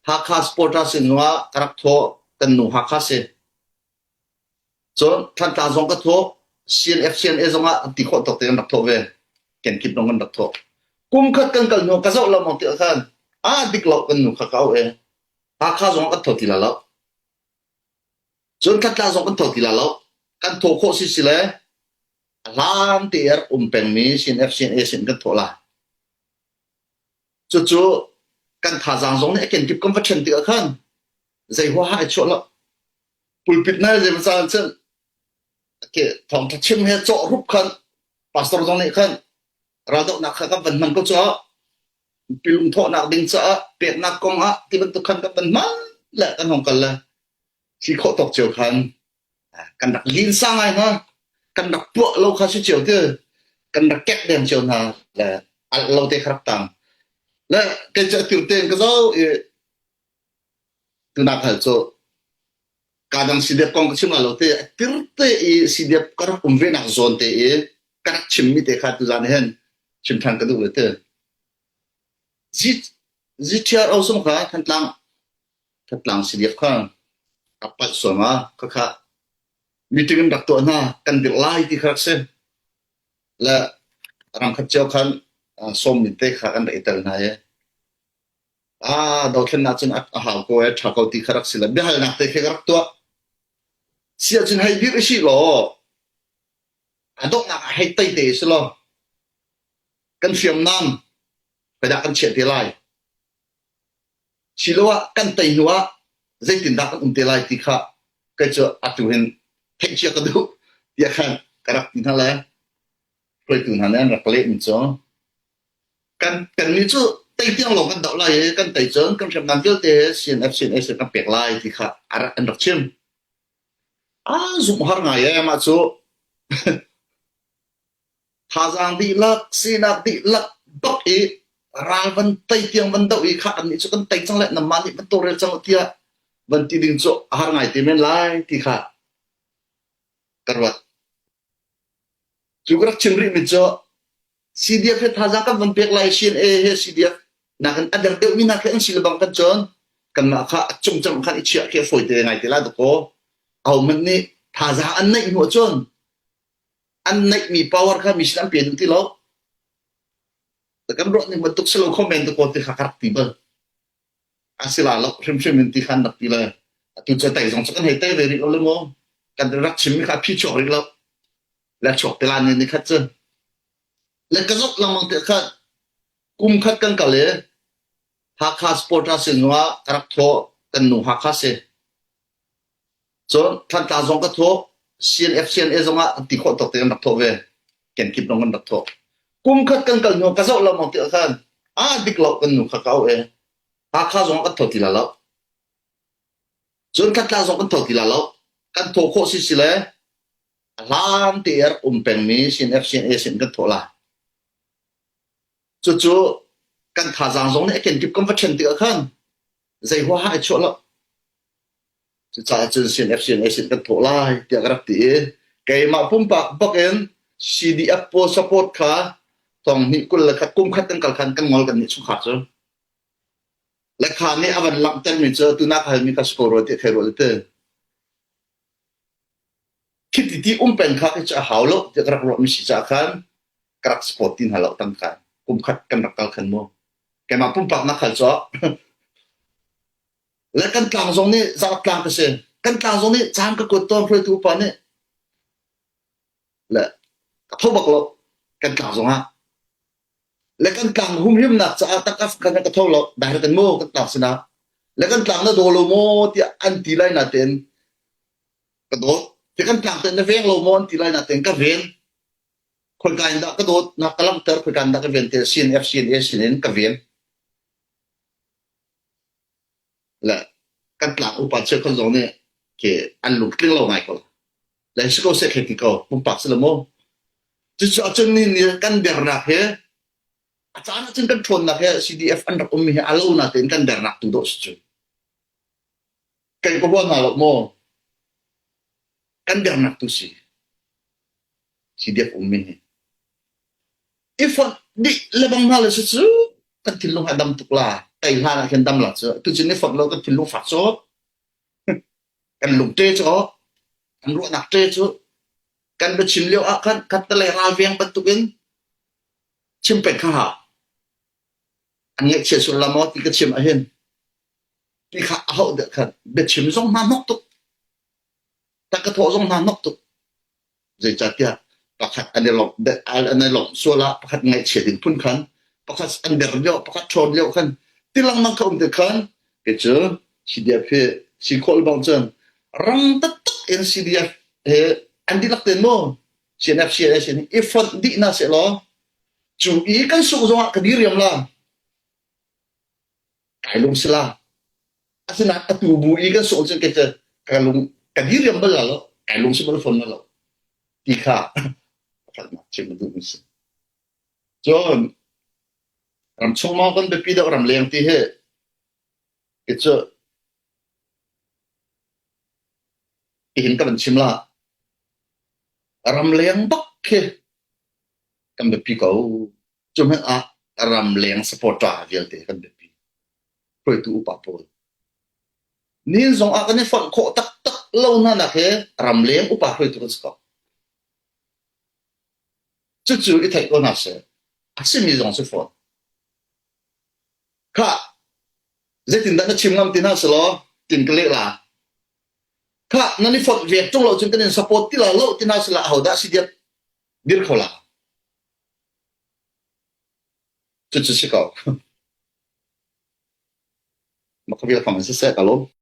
haka sporta sinwa karak tho kan nu haka se so than ta zong ka tho CNF CNA zonga ti kho tok te nak tho ve ken kip nong nak tho kum khat kan kal no ka zo la mo ti khan a dik lo kan nu kha ka e haka zong ka tho ti la lo so than ta zong ka tho ti la lo kan tho kho si le lam tier peng mi CNF CNA sin kan tho la chu kan tha jang zong ne ken kip kam phát triển ti khan zai ho ha cho lo pulpit na je ma chen ke thong ta chim he cho rup khan pastor zong ne khan ra do na kha ka ban man ko cho pilung tho na ding cha pet na kong a ti ban tu khan ka ban man la kan hong kal la si kho tok chiu khan kan dak lin sang ai na kan dak pu lo kha si chiu te kan dak ket dem chiu na la al lo te khrap tang la ke cha tir ten ka zo tu na khal cho kadang sidep kong chima lo te tirte e sidep kar umve nak zone te e kar chimmi te kha tu jan hen chim thang ka du le te ji tiar ausum kha tlang sidep kha apat soma kha meeting dak to na kan dir lai ti khak se la ram khat chau khan som mi te kha kan ital na ye do thlen na chin a ha ko e tha ko ti kharak sila be hal nak te kharak to sia chin hai bir si lo adok nak hai tai te si lo kan fiam nam pe da kan che te lai si lo kan tai nuwa zai tin da kan te lai ti kha ka cho atu hen thek chia ka du ya khan karak tin hala koi tu na nan rak le min cho kan ni chu tay tiếng lòng kan đậu lại kan tay chớn kan xem nam tiêu te CNF CNA sẽ kan pek lại thì khá ăn đặc chim dùng har ngày mà chú thà rằng đi lắc CNF đi lắc bốc ý ra vẫn tay tiếng vẫn đậu ý khá ăn ý chú kan tay chẳng lại nằm mát ý vẫn tô ra chẳng tia vẫn ti đình chỗ har ngày thì men lại thì khá karwat chú các chim ri mình cho CDF thà rằng kan vẫn pek lại CNA he CDF na kan adar deu mina kan silbang kan chon kan ma kha chung chang khan ichia ke foi te ngai te la do ko au man ni tha za an nei mo chon an nei mi power kha mi slam pen ti lo ta kan ro ni matuk selo comment ko ti kha kar ti ba asila lo rim rim ti khan nak ti la tu cha tai jong kan hai te ve ri lo mo kan rak chim mi kha phi cho ri lo la chok te la ni kha chen la ka zok la mong te kha kum khat kan kale haka sporta sinwa karak tho kan nu haka se so than ta zong ka tho CNF CNA zonga ti kho tok te nak tho ve ken kip nong nak tho kum khat kan kal no ka zo la mo te khan dik lo kan nu kha ka e haka zong ka tho ti la lo so khat ta zong ka tho ti la lo kan tho kho si le lam tier peng mi CNF CNA sin ka tho la chú kan tha jang zong ne ken kip kam phát triển ti khan zai ho ha cho lo chu cha chen CNF CNA sin kan tho lai ti garak ti ke ma pum pa bak en CDF po support kha tong ni kul la khat kum khat kan kal khan kan ngol kan ni chu kha chu la kha ni awan lam tan mi chu tu na khal mi ka score ti khero te kit ti pen kha ke cha haulo ti garak ro mi si cha khan karak sport tin halo tam khan kum khat kan rakal khan mo ke ma pum pak na khal cho la kan tlang zong ni za tlang ka se kan tlang zong ni cham ka ko to phoi tu pa ne la ka tho bak lo kan tlang zong ha la kan tlang hum him na cha ta ka kan ka tho lo da kan mo kan tlang sina la kan tlang na do lo mo ti an ti lai na ten ka do ti kan tlang ten na veng lo mo an ti lai na ten ka vengคนกันดอกกระโดดนักกำลังเติร์คนกันดอกกระเวนเตอร์CNF CNA CNNกระเวนและกันหลังอุปถัมภ์คนตรงนี้คืออันลุกลิ้งเราไงก็และสกอเซคติก็ปุ่มปักสลโมจุดจนนี่กันเดร์นักเหรออาจารย์จึงกันทนนักเหรอ CDF อันดับมีอาลูนักเป็นกันเดร์นักตุดสุดกันก็บอกมาหรอกโมกันเดร์นักตุสิ CDFมีif di lebang malas itu kan tilung adam tukla tay la khen đâm là chứ tôi chỉ nên phật lâu cái thì lúc phát số cái lục trê cho cái lục nạp trê chứ cái bị chìm liêu à cái tele ra viang bắt tụi in chimเป็ดข้าหาanh nghe chia sẻ làm thì cái chim ở hen thì khá hậu được khẩn biệt chim giống ma nóc tụ ta cái thổ giống ma nóc tụ rồi chả tiệt bác khát anh này lọc xua la bác khát ngay chia đến phun khẩn bác khát anh đẹp liêu bác khát tròn liêu khẩn thì lăng mang không được khẩn cái chứ chỉ đẹp phê chỉ khôi bằng chân răng tất tất en chỉ đẹp anh đi lắc tiền mô chỉ đẹp chỉ ifan đi na sẽ lo chú ý cái số giống cái đi riêng là cái lùng sila asal nak tubuh ikan soal macam kita kalau kadir yang belalo cái lùng sila phone belalo tiga kalau macam itu mesti John ram cuma kan berpindah orang leng tihe itu ihin kan cimla ram leng bak ke kan berpikau cuma ram leng support avial teh kan berpikau itu upah pun ni zong akan ni phone ko tak tak lâu na nak he ram leng upah itu kan sekau cucu itu itu nasi asyik ni zong se phone kak jadi tindak na cimlam tina selo tin kelek lah kak nani phone việc trong lâu chúng ta nên support tila lâu tina sela hậu đã si dia dir kau lah cucu sekau maka bila kamu selesai kalau